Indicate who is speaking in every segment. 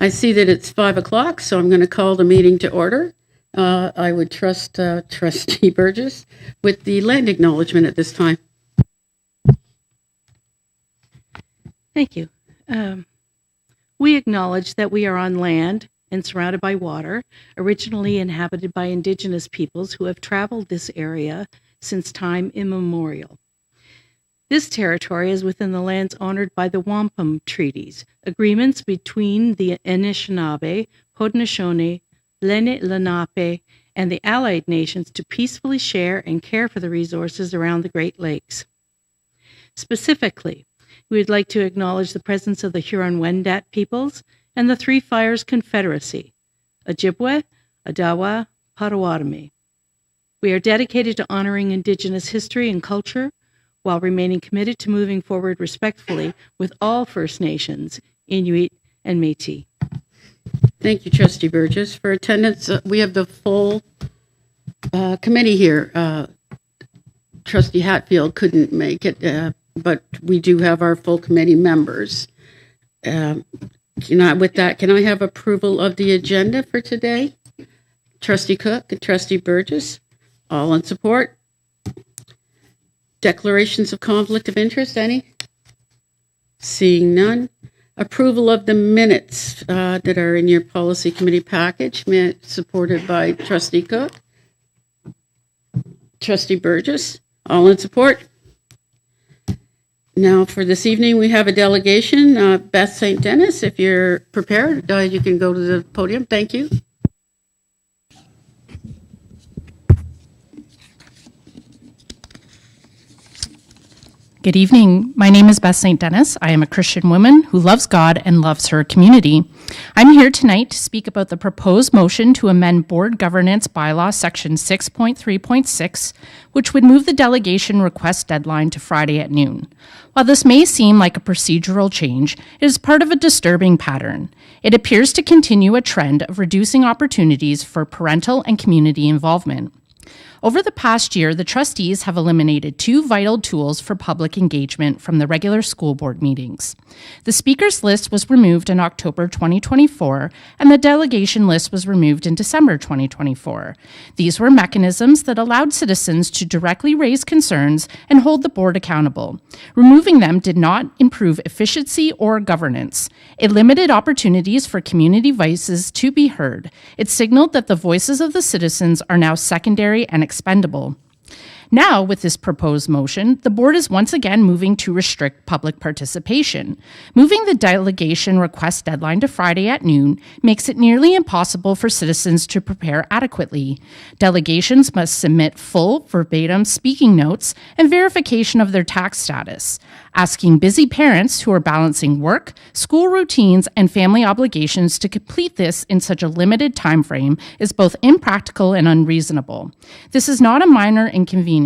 Speaker 1: I see that it's 5 o'clock, so I'm going to call the meeting to order. I would trust Trustee Burgess with the land acknowledgement at this time.
Speaker 2: Thank you. We acknowledge that we are on land and surrounded by water, originally inhabited by Indigenous peoples who have traveled this area since time immemorial. This territory is within the lands honored by the Wampum Treaties, agreements between the Anishinaabe, Haudenosaunee, Lenni Lenape, and the allied nations to peacefully share and care for the resources around the Great Lakes. Specifically, we would like to acknowledge the presence of the Huron-Wendat peoples and the Three Fires Confederacy, Ojibwe, Odawa, Potawatomi. We are dedicated to honoring Indigenous history and culture while remaining committed to moving forward respectfully with all First Nations, Inuit, and Métis.
Speaker 1: Thank you, Trustee Burgess. For attendance, we have the full committee here. Trustee Hatfield couldn't make it, but we do have our full committee members. With that, can I have approval of the agenda for today? Trustee Cook and Trustee Burgess, all in support. Declarations of conflict of interest, any? Seeing none. Approval of the minutes that are in your policy committee package, supported by Trustee Cook. Trustee Burgess, all in support. Now for this evening, we have a delegation. Beth St. Dennis, if you're prepared, you can go to the podium. Thank you.
Speaker 3: Good evening. My name is Beth St. Dennis. I am a Christian woman who loves God and loves her community. I'm here tonight to speak about the proposed motion to amend Board Governance Bylaw Section 6.3.6, which would move the delegation request deadline to Friday at noon. While this may seem like a procedural change, it is part of a disturbing pattern. It appears to continue a trend of reducing opportunities for parental and community involvement. Over the past year, the trustees have eliminated two vital tools for public engagement from the regular school board meetings. The speakers list was removed in October 2024, and the delegation list was removed in December 2024. These were mechanisms that allowed citizens to directly raise concerns and hold the board accountable. Removing them did not improve efficiency or governance. It limited opportunities for community voices to be heard. It signaled that the voices of the citizens are now secondary and expendable. Now, with this proposed motion, the board is once again moving to restrict public participation. Moving the delegation request deadline to Friday at noon makes it nearly impossible for citizens to prepare adequately. Delegations must submit full, verbatim speaking notes and verification of their tax status. Asking busy parents who are balancing work, school routines, and family obligations to complete this in such a limited time frame is both impractical and unreasonable. This is not a minor inconvenience.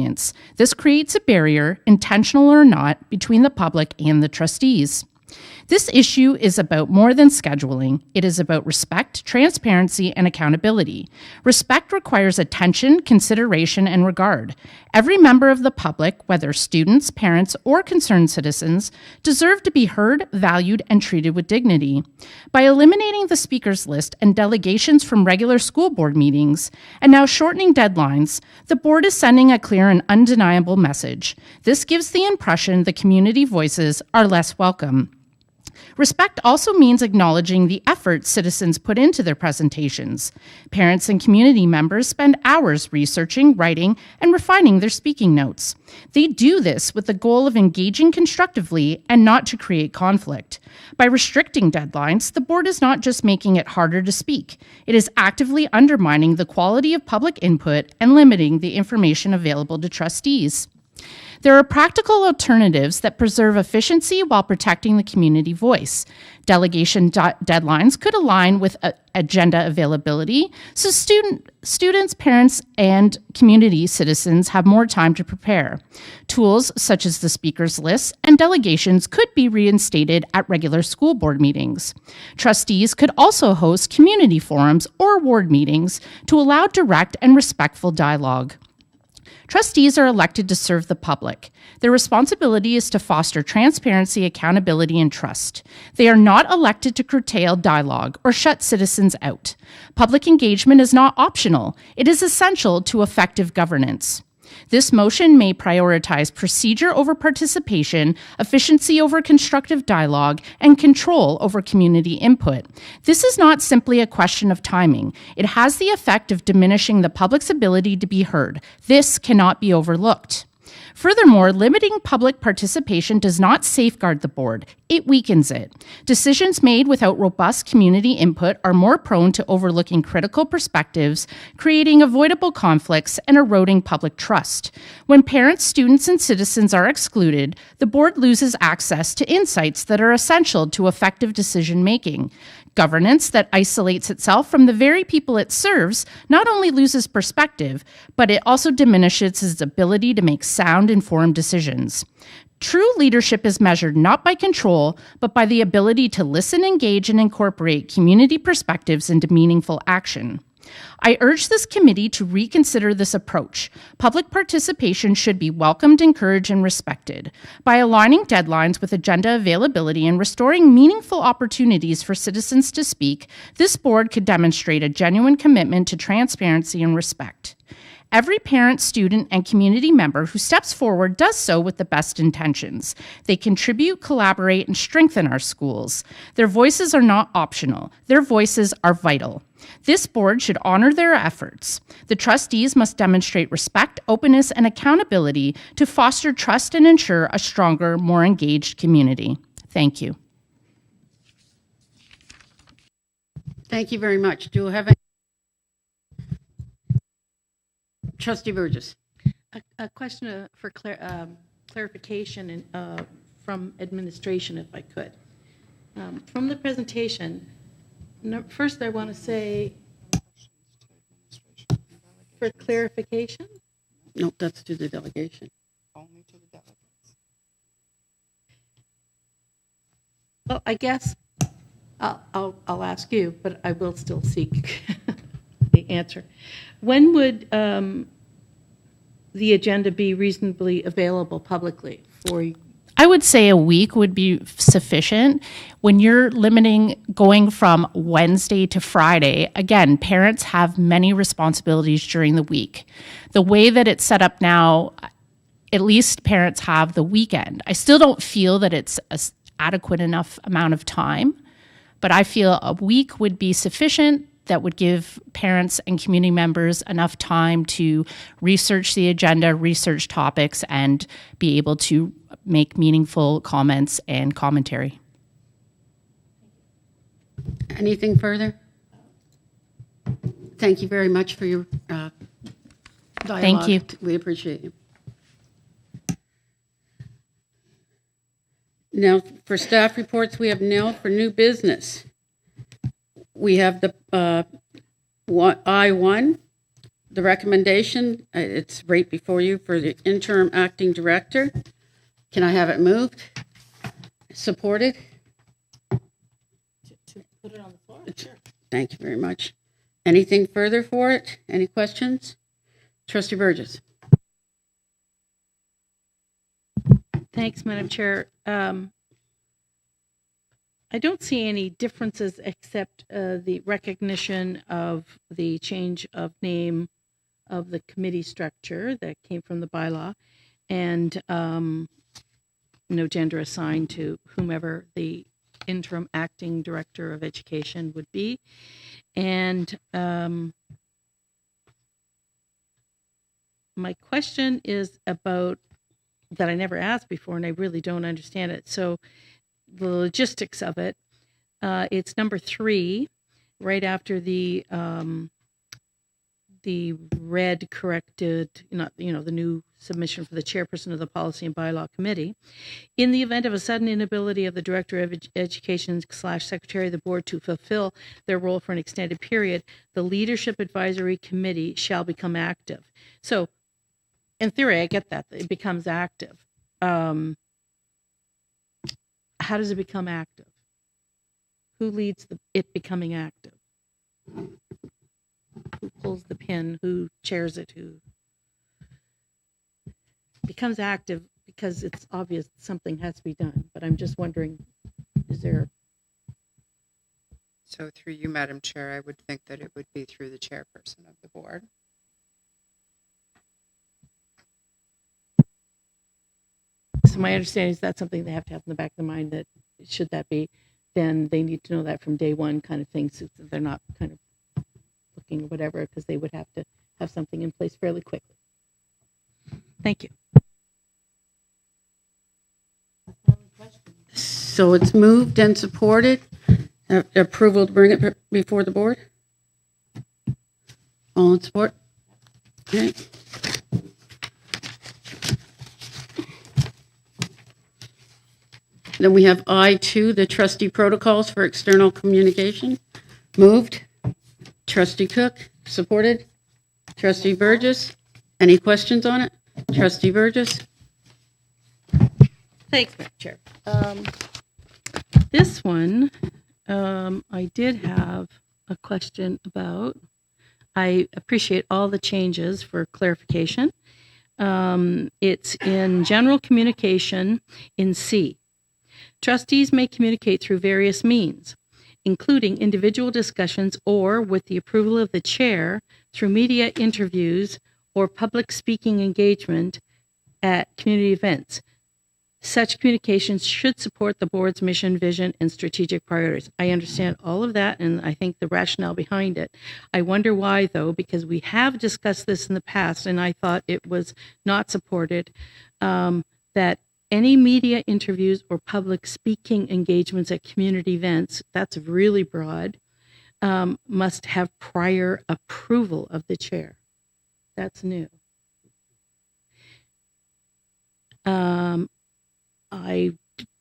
Speaker 3: This creates a barrier, intentional or not, between the public and the trustees. This issue is about more than scheduling. It is about respect, transparency, and accountability. Respect requires attention, consideration, and regard. Every member of the public, whether students, parents, or concerned citizens, deserve to be heard, valued, and treated with dignity. By eliminating the speakers list and delegations from regular school board meetings, and now shortening deadlines, the board is sending a clear and undeniable message. This gives the impression the community voices are less welcome. Respect also means acknowledging the effort citizens put into their presentations. Parents and community members spend hours researching, writing, and refining their speaking notes. They do this with the goal of engaging constructively and not to create conflict. By restricting deadlines, the board is not just making it harder to speak. It is actively undermining the quality of public input and limiting the information available to trustees. There are practical alternatives that preserve efficiency while protecting the community voice. Delegation deadlines could align with agenda availability, so students, parents, and community citizens have more time to prepare. Tools such as the speakers list and delegations could be reinstated at regular school board meetings. Trustees could also host community forums or ward meetings to allow direct and respectful dialogue. Trustees are elected to serve the public. Their responsibility is to foster transparency, accountability, and trust. They are not elected to curtail dialogue or shut citizens out. Public engagement is not optional. It is essential to effective governance. This motion may prioritize procedure over participation, efficiency over constructive dialogue, and control over community input. This is not simply a question of timing. It has the effect of diminishing the public's ability to be heard. This cannot be overlooked. Furthermore, limiting public participation does not safeguard the board. It weakens it. Decisions made without robust community input are more prone to overlooking critical perspectives, creating avoidable conflicts, and eroding public trust. When parents, students, and citizens are excluded, the board loses access to insights that are essential to effective decision-making. Governance that isolates itself from the very people it serves not only loses perspective, but it also diminishes its ability to make sound, informed decisions. True leadership is measured not by control, but by the ability to listen, engage, and incorporate community perspectives into meaningful action. I urge this committee to reconsider this approach. Public participation should be welcomed, encouraged, and respected. By aligning deadlines with agenda availability and restoring meaningful opportunities for citizens to speak, this board could demonstrate a genuine commitment to transparency and respect. Every parent, student, and community member who steps forward does so with the best intentions. They contribute, collaborate, and strengthen our schools. Their voices are not optional. Their voices are vital. This board should honor their efforts. The trustees must demonstrate respect, openness, and accountability to foster trust and ensure a stronger, more engaged community. Thank you.
Speaker 1: Thank you very much. Do you have any? Trustee Burgess.
Speaker 2: A question for clarification from administration, if I could. From the presentation, first I want to say, for clarification?
Speaker 1: No, that's to the delegation.
Speaker 4: Only to the delegates.
Speaker 2: Well, I guess I'll ask you, but I will still seek the answer. When would the agenda be reasonably available publicly for you?
Speaker 3: I would say a week would be sufficient. When you're limiting going from Wednesday to Friday, again, parents have many responsibilities during the week. The way that it's set up now, at least parents have the weekend. I still don't feel that it's an adequate enough amount of time, but I feel a week would be sufficient. That would give parents and community members enough time to research the agenda, research topics, and be able to make meaningful comments and commentary.
Speaker 1: Anything further? Thank you very much for your dialogue.
Speaker 3: Thank you.
Speaker 1: We appreciate you. Now, for staff reports, we have nil. For new business, we have the I-1, the recommendation. It's right before you for the interim acting director. Can I have it moved? Supported?
Speaker 2: To put it on the floor? Sure.
Speaker 1: Thank you very much. Anything further for it? Any questions? Trustee Burgess.
Speaker 2: Thanks, Madam Chair. I don't see any differences except the recognition of the change of name of the committee structure that came from the bylaw, and no gender assigned to whomever the interim acting director of education would be. And my question is about, that I never asked before, and I really don't understand it. So the logistics of it, it's number 3, right after the red corrected, the new submission for the chairperson of the Policy and Bylaw Committee. In the event of a sudden inability of the Director of Education / Secretary of the Board to fulfill their role for an extended period, the Leadership Advisory Committee shall become active. So, in theory, I get that. It becomes active. How does it become active? Who leads it becoming active? Who pulls the pin? Who chairs it? Who? becomes active because it's obvious something has to be done. But I'm just wondering, is there?
Speaker 4: So through you, Madam Chair, I would think that it would be through the chairperson of the board.
Speaker 2: So my understanding is that's something they have to have in the back of the mind, that should that be, then they need to know that from day one, kind of thing, so that they're not kind of looking or whatever, because they would have to have something in place fairly quickly. Thank you.
Speaker 1: So it's moved and supported. Approval to bring it before the board? All in support? Okay. Then we have I2, the trustee protocols for external communication. Moved. Trustee Cook, supported. Trustee Burgess, any questions on it? Trustee Burgess?
Speaker 2: Thanks, Madam Chair. This one, I did have a question about. I appreciate all the changes for clarification. It's in general communication in C. Trustees may communicate through various means, including individual discussions or, with the approval of the chair, through media interviews or public speaking engagement at community events. Such communications should support the board's mission, vision, and strategic priorities. I understand all of that, and I think the rationale behind it. I wonder why, though, because we have discussed this in the past, and I thought it was not supported, that any media interviews or public speaking engagements at community events, that's really broad, must have prior approval of the chair. That's new. I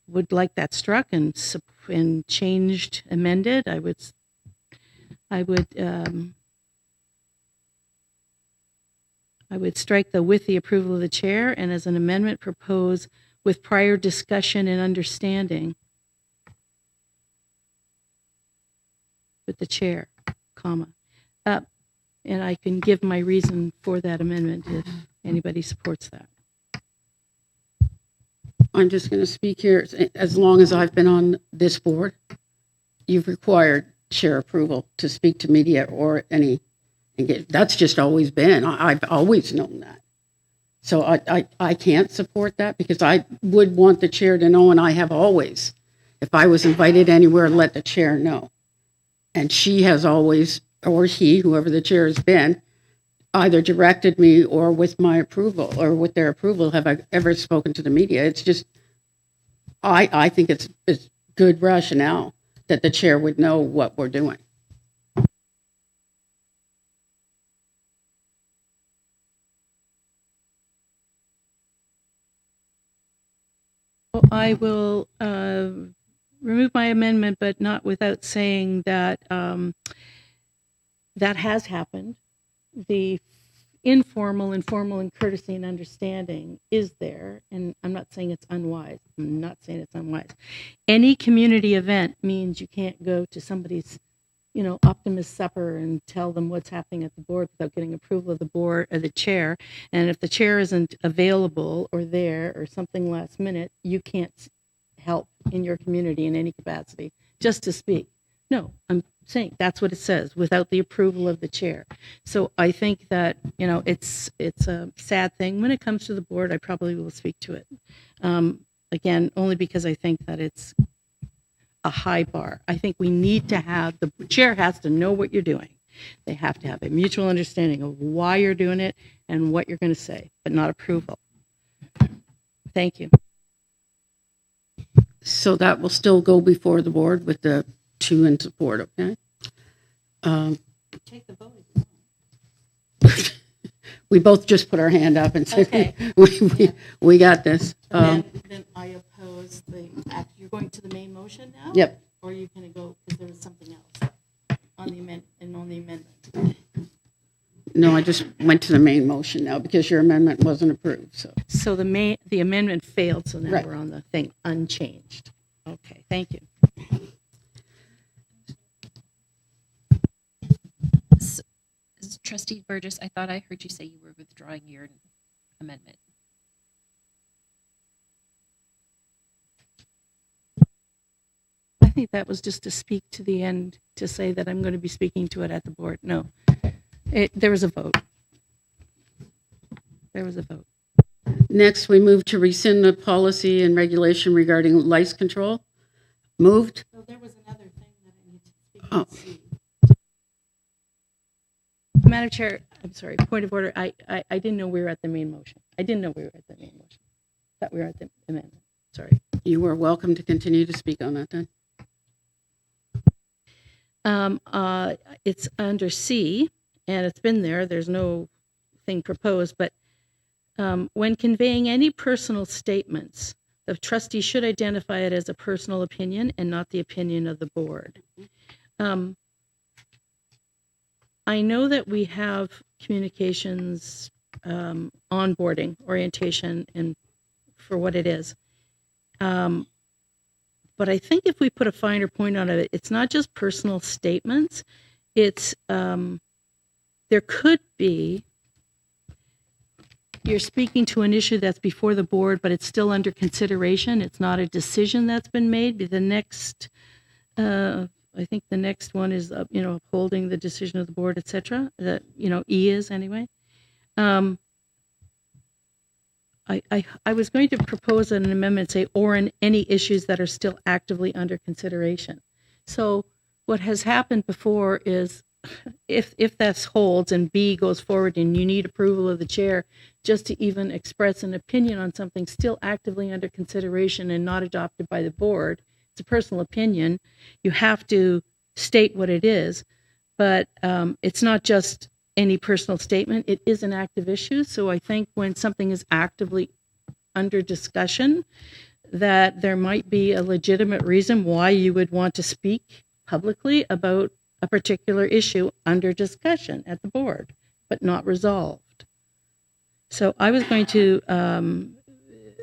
Speaker 2: would like that struck and changed, amended. I would strike the with the approval of the chair, and as an amendment propose with prior discussion and understanding with the chair, comma. And I can give my reason for that amendment if anybody supports that.
Speaker 1: I'm just going to speak here. As long as I've been on this board, you've required chair approval to speak to media or any engagement. That's just always been. I've always known that. So I can't support that because I would want the chair to know, and I have always, if I was invited anywhere, let the chair know. And she has always, or he, whoever the chair has been, either directed me or with my approval or with their approval have I ever spoken to the media. It's just, I think it's good rationale that the chair would know what we're doing.
Speaker 2: Well, I will remove my amendment, but not without saying that that has happened. The informal, and courtesy and understanding is there, and I'm not saying it's unwise. Any community event means you can't go to somebody's, optimist supper and tell them what's happening at the board without getting approval of the board or the chair. And if the chair isn't available or there or something last minute, you can't help in your community in any capacity just to speak. No, I'm saying that's what it says, without the approval of the chair. So I think that, it's a sad thing. When it comes to the board, I probably will speak to it. Again, only because I think that it's a high bar. I think we need to have, the chair has to know what you're doing. They have to have a mutual understanding of why you're doing it and what you're going to say, but not approval. Thank you.
Speaker 1: So that will still go before the board with the 2 in support, okay?
Speaker 2: Take the vote.
Speaker 1: We both just put our hand up and said,
Speaker 2: Okay.
Speaker 1: we got this.
Speaker 2: Then I oppose you're going to the main motion now?
Speaker 1: Yep.
Speaker 2: Or are you going to go, because there was something else on the amendment?
Speaker 1: No, I just went to the main motion now because your amendment wasn't approved, so.
Speaker 2: So the amendment failed, so now
Speaker 1: Right.
Speaker 2: we're on the thing unchanged. Okay, thank you.
Speaker 5: Trustee Burgess, I thought I heard you say you were withdrawing your amendment.
Speaker 2: think that was just to speak to the end, to say that I'm going to be speaking to it at the board. No, there was a vote. There was a vote.
Speaker 1: Next, we move to rescind the policy and regulation regarding lice control. Moved.
Speaker 2: So there was another thing that I need to speak
Speaker 1: Oh.
Speaker 2: to. See. Madam Chair, I'm sorry, point of order. I didn't know we were at the main motion. I didn't know we were at the main motion. Thought we were at the amendment. Sorry.
Speaker 1: You are welcome to continue to speak on that then.
Speaker 2: It's under C, and it's been there. There's no thing proposed, but when conveying any personal statements, the trustee should identify it as a personal opinion and not the opinion of the board. I know that we have communications, onboarding, orientation, and for what it is. But I think if we put a finer point on it, it's not just personal statements. It's there could be, you're speaking to an issue that's before the board, but it's still under consideration. It's not a decision that's been made. The next, I think the next one is, upholding the decision of the board, et cetera. That, E is anyway. I was going to propose an amendment, say, or in any issues that are still actively under consideration. So what has happened before is, if that holds and B goes forward and you need approval of the chair just to even express an opinion on something still actively under consideration and not adopted by the board, it's a personal opinion, you have to state what it is. But it's not just any personal statement, it is an active issue. So I think when something is actively under discussion, that there might be a legitimate reason why you would want to speak publicly about a particular issue under discussion at the board, but not resolved. So I was going to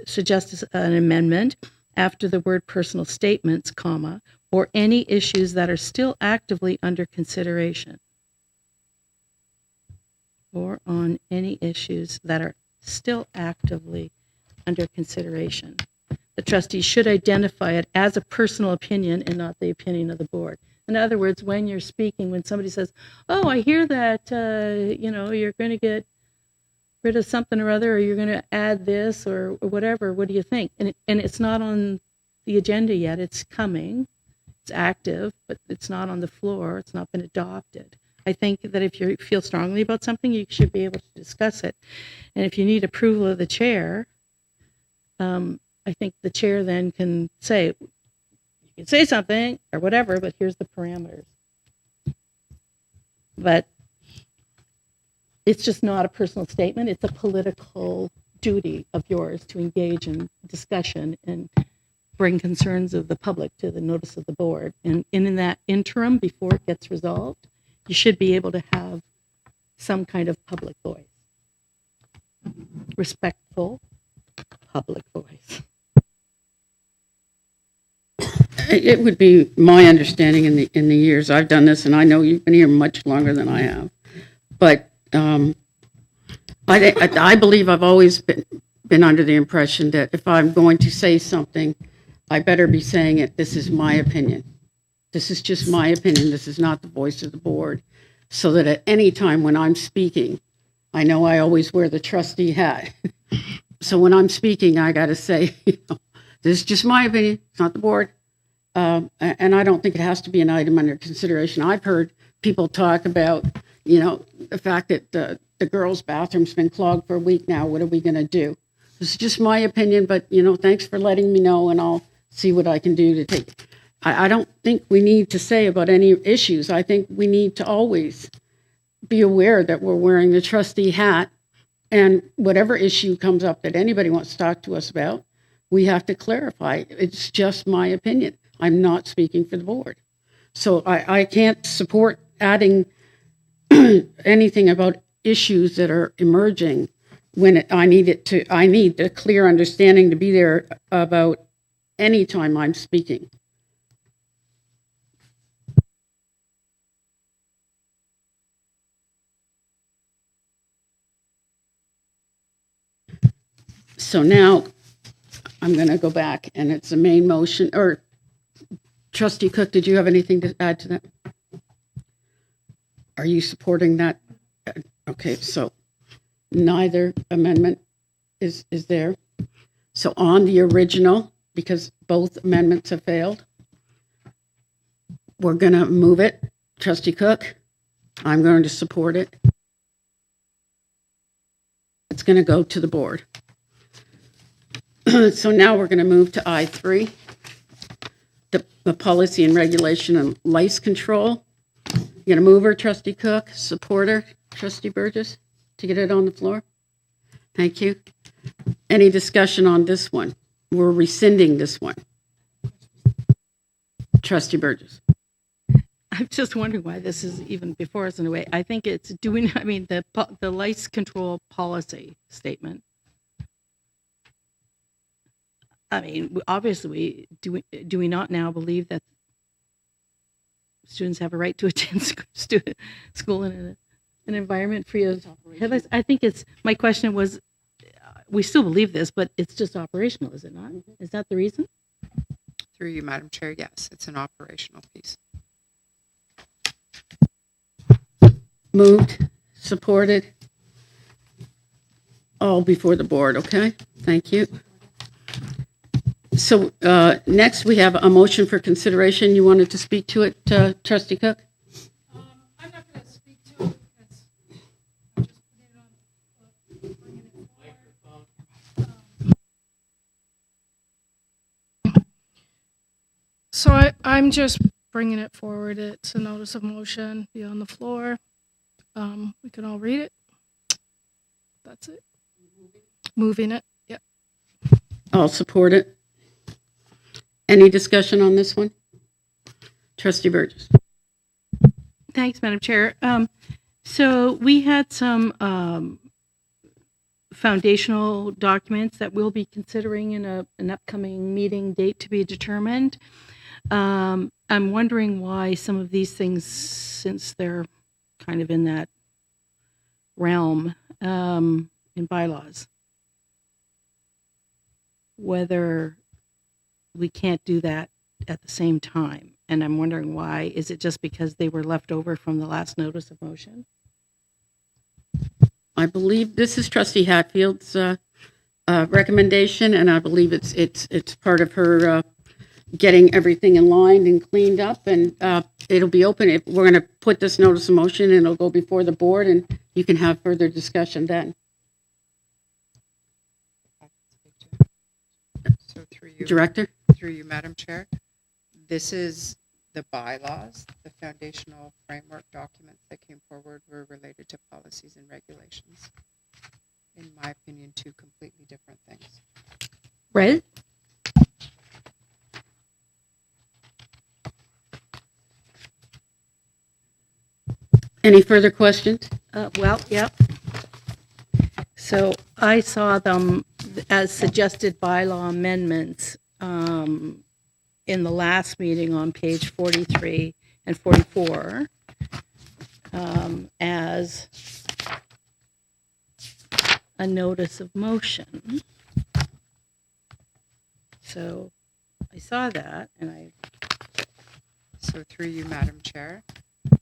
Speaker 2: suggest an amendment after the word personal statements, comma, or any issues that are still actively under consideration. Or on any issues that are still actively under consideration. The trustee should identify it as a personal opinion and not the opinion of the board. In other words, when you're speaking, when somebody says, oh, I hear that, you're going to get rid of something or other, or you're going to add this or whatever, what do you think? And it's not on the agenda yet. It's coming. It's active, but it's not on the floor. It's not been adopted. I think that if you feel strongly about something, you should be able to discuss it. And if you need approval of the chair, I think the chair then can say, you can say something or whatever, but here's the parameters. But it's just not a personal statement. It's a political duty of yours to engage in discussion and bring concerns of the public to the notice of the board. And in that interim, before it gets resolved, you should be able to have some kind of public voice. Respectful public voice.
Speaker 1: It would be my understanding in the years I've done this, and I know you've been here much longer than I have, but I believe I've always been under the impression that if I'm going to say something, I better be saying it, this is my opinion. This is just my opinion. This is not the voice of the board. So that at any time when I'm speaking, I know I always wear the trustee hat. So when I'm speaking, I got to say, this is just my opinion. It's not the board. And I don't think it has to be an item under consideration. I've heard people talk about, the fact that the girls' bathroom's been clogged for a week now. What are we going to do? This is just my opinion, but, thanks for letting me know, and I'll see what I can do to take. I don't think we need to say about any issues. I think we need to always be aware that we're wearing the trustee hat, and whatever issue comes up that anybody wants to talk to us about, we have to clarify. It's just my opinion. I'm not speaking for the board. So I can't support adding anything about issues that are emerging when I need a clear understanding to be there about any time I'm speaking. So now I'm going to go back, and it's the main motion, or Trustee Cook, did you have anything to add to that? Are you supporting that? Okay, so neither amendment is there. So on the original, because both amendments have failed, we're going to move it. Trustee Cook, I'm going to support it. It's going to go to the board. So now we're going to move to I3, the policy and regulation and lice control. You going to move her, Trustee Cook? Supporter, Trustee Burgess, to get it on the floor? Thank you. Any discussion on this one? We're rescinding this one. Trustee Burgess.
Speaker 2: I'm just wondering why this is even before us in a way. I think it's doing, I mean, the lice control policy statement. I mean, obviously, do we not now believe that students have a right to attend school in an environment free of lice? I think it's, my question was, we still believe this, but it's just operational, is it not? Is that the reason?
Speaker 4: Through you, Madam Chair, yes, it's an operational piece.
Speaker 1: Moved, supported, all before the board, okay? Thank you. So next we have a motion for consideration. You wanted to speak to it, Trustee Cook?
Speaker 5: I'm not going to speak to it because I'm just putting it on, bringing it forward. So I'm just bringing it forward. It's a notice of motion, be on the floor. We can all read it. That's it. Moving it. Yep.
Speaker 1: I'll support it. Any discussion on this one? Trustee Burgess.
Speaker 2: Thanks, Madam Chair. So we had some foundational documents that we'll be considering in an upcoming meeting date to be determined. I'm wondering why some of these things, since they're kind of in that realm in bylaws, whether we can't do that at the same time. And I'm wondering why. Is it just because they were left over from the last notice of motion?
Speaker 1: I believe this is Trustee Hatfield's recommendation, and I believe it's part of her getting everything in line and cleaned up, and it'll be open. We're going to put this notice of motion, and it'll go before the board, and you can have further discussion then.
Speaker 4: So
Speaker 1: Director?
Speaker 4: through you, Madam Chair, this is the bylaws, the foundational framework documents that came forward were related to policies and regulations. In my opinion, two completely different things.
Speaker 2: Right.
Speaker 1: Any further questions?
Speaker 2: Well, yep. So I saw them as suggested bylaw amendments in the last meeting on page 43 and 44 as a notice of motion. So I saw that and
Speaker 4: So through you, Madam Chair,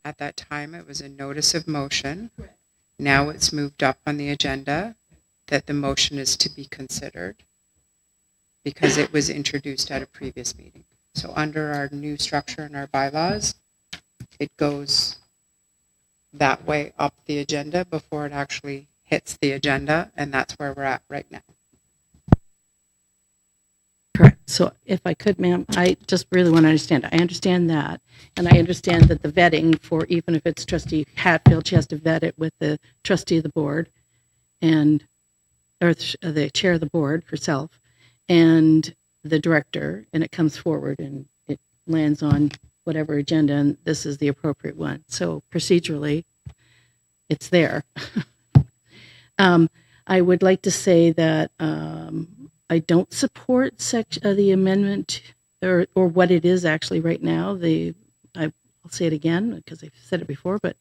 Speaker 4: at that time it was a notice of motion. Correct. Now it's moved up on the agenda that the motion is to be considered because it was introduced at a previous meeting. So under our new structure in our bylaws, it goes that way up the agenda before it actually hits the agenda, and that's where we're at right now.
Speaker 2: Correct. So if I could, ma'am, I just really want to understand. I understand that, and I understand that the vetting for, even if it's Trustee Hatfield, she has to vet it with the trustee of the board and or the chair of the board herself and the director, and it comes forward and it lands on whatever agenda, and this is the appropriate one. So procedurally, it's there. I would like to say that I don't support the amendment or what it is actually right now. I'll say it again because I've said it before, but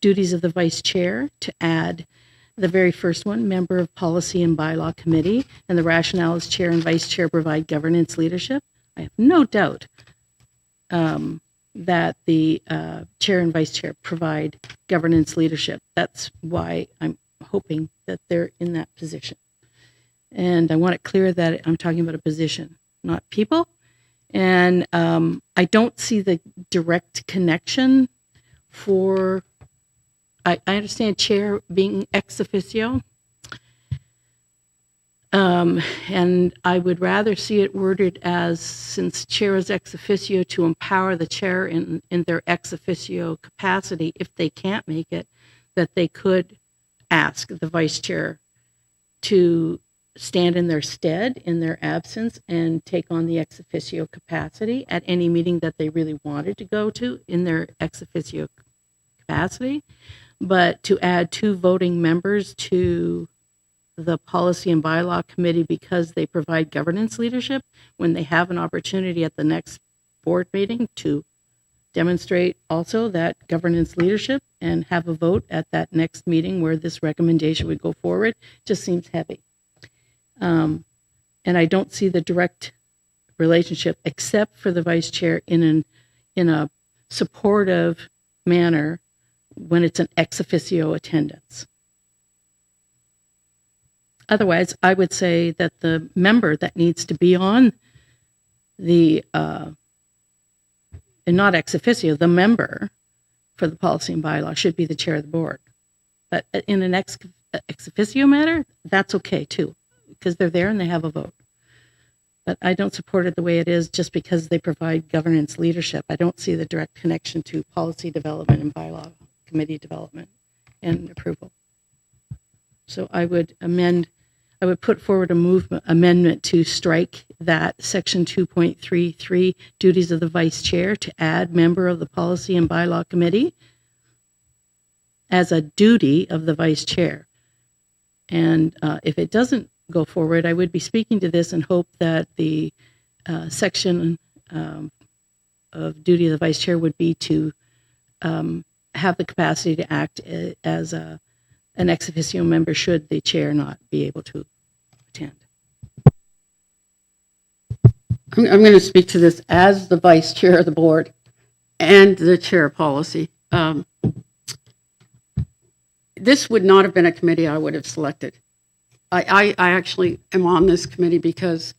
Speaker 2: duties of the vice chair to add the very first one, member of policy and bylaw committee, and the rationale is chair and vice chair provide governance leadership. I have no doubt that the chair and vice chair provide governance leadership. That's why I'm hoping that they're in that position. And I want it clear that I'm talking about a position, not people. And I don't see the direct connection for, I understand chair being ex officio. And I would rather see it worded as, since chair is ex officio, to empower the chair in their ex officio capacity, if they can't make it, that they could ask the vice chair to stand in their stead in their absence and take on the ex officio capacity at any meeting that they really wanted to go to in their ex officio capacity. But to add 2 voting members to the Policy and Bylaw Committee because they provide governance leadership, when they have an opportunity at the next board meeting to demonstrate also that governance leadership and have a vote at that next meeting where this recommendation would go forward, just seems heavy. And I don't see the direct relationship, except for the vice chair in a supportive manner when it's an ex officio attendance. Otherwise, I would say that the member that needs to be on the, and not ex officio, the member for the policy and bylaw should be the chair of the board. But in an ex officio matter, that's okay too, because they're there and they have a vote. But I don't support it the way it is just because they provide governance leadership. I don't see the direct connection to policy development and bylaw committee development and approval. So I would put forward a amendment to strike that section 2.33 duties of the vice chair to add member of the policy and bylaw committee as a duty of the vice chair. And if it doesn't go forward, I would be speaking to this and hope that the section of duty of the vice chair would be to have the capacity to act as an ex officio member should the chair not be able to attend.
Speaker 1: I'm going to speak to this as the vice chair of the board and the chair of policy. This would not have been a committee I would have selected. I actually am on this committee because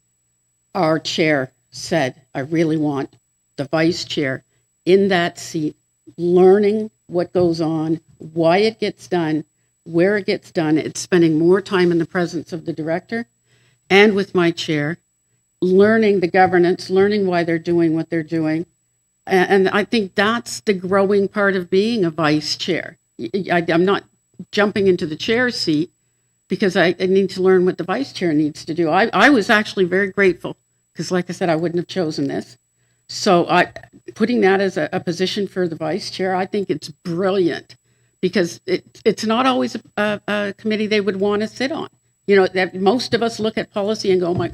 Speaker 1: our chair said, I really want the vice chair in that seat, learning what goes on, why it gets done, where it gets done. It's spending more time in the presence of the director and with my chair, learning the governance, learning why they're doing what they're doing. And I think that's the growing part of being a vice chair. I'm not jumping into the chair seat because I need to learn what the vice chair needs to do. I was actually very grateful because, like I said, I wouldn't have chosen this. So putting that as a position for the vice chair, I think it's brilliant because it's not always a committee they would want to sit on. You know, that most of us look at policy and go, oh my,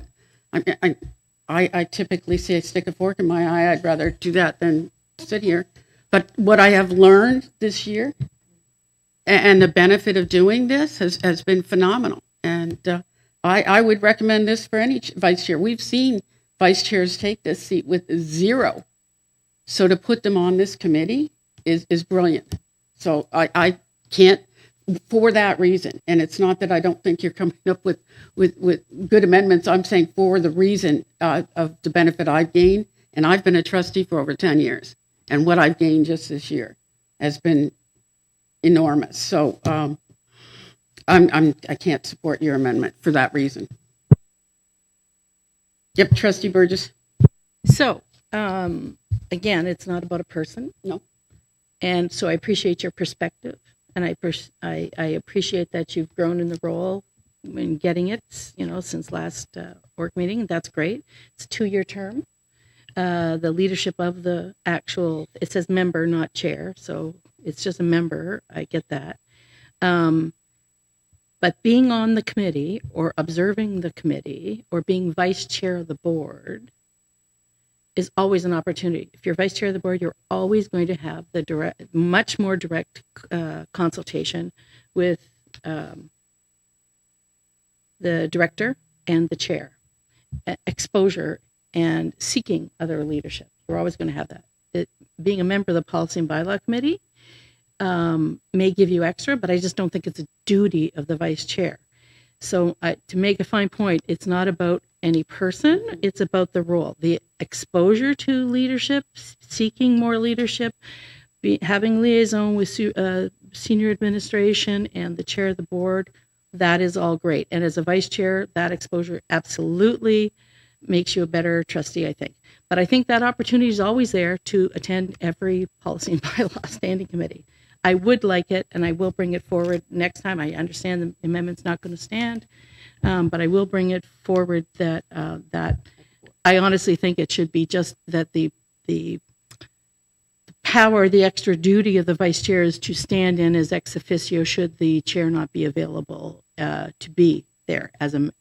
Speaker 1: I typically say stick a fork in my eye. I'd rather do that than sit here. But what I have learned this year and the benefit of doing this has been phenomenal. And I would recommend this for any vice chair. We've seen vice chairs take this seat with 0. So to put them on this committee is brilliant. So I can't, for that reason, and it's not that I don't think you're coming up with good amendments. I'm saying for the reason of the benefit I've gained, and I've been a trustee for over 10 years, and what I've gained just this year has been enormous. So I can't support your amendment for that reason. Yep, Trustee Burgess.
Speaker 2: So, again, it's not about a person.
Speaker 1: No.
Speaker 2: And so I appreciate your perspective. And I appreciate that you've grown in the role in getting it, since last org meeting. That's great. It's a 2-year term. The leadership of the actual, it says member, not chair. So it's just a member. I get that. But being on the committee or observing the committee or being vice chair of the board is always an opportunity. If you're vice chair of the board, you're always going to have the much more direct consultation with the director and the chair, exposure and seeking other leadership. You're always going to have that. being a member of the Policy and Bylaw Committee may give you extra, but I just don't think it's a duty of the vice chair. So to make a fine point, it's not about any person, it's about the role. The exposure to leadership, seeking more leadership, having liaison with senior administration and the chair of the board, that is all great. And as a vice chair, that exposure absolutely makes you a better trustee, I think. But I think that opportunity is always there to attend every policy and bylaw standing committee. I would like it, and I will bring it forward next time. I understand the amendment's not going to stand, but I will bring it forward that that I honestly think it should be just that the power, the extra duty of the vice chair is to stand in as ex officio should the chair not be available to be there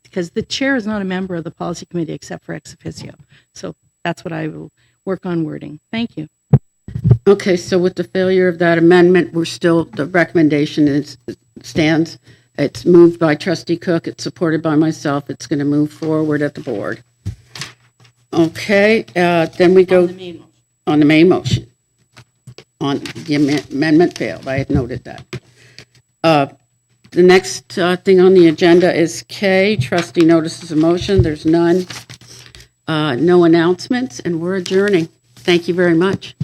Speaker 2: because the chair is not a member of the policy committee except for ex officio. So that's what I will work on wording. Thank you.
Speaker 1: Okay, so with the failure of that amendment, the recommendation stands. It's moved by Trustee Cook. It's supported by myself. It's going to move forward at the board. Okay, then we go on the main motion. On the amendment failed. I had noted that. The next thing on the agenda is K, trustee notices of motion. There's none. No announcements, and we're adjourning. Thank you very much.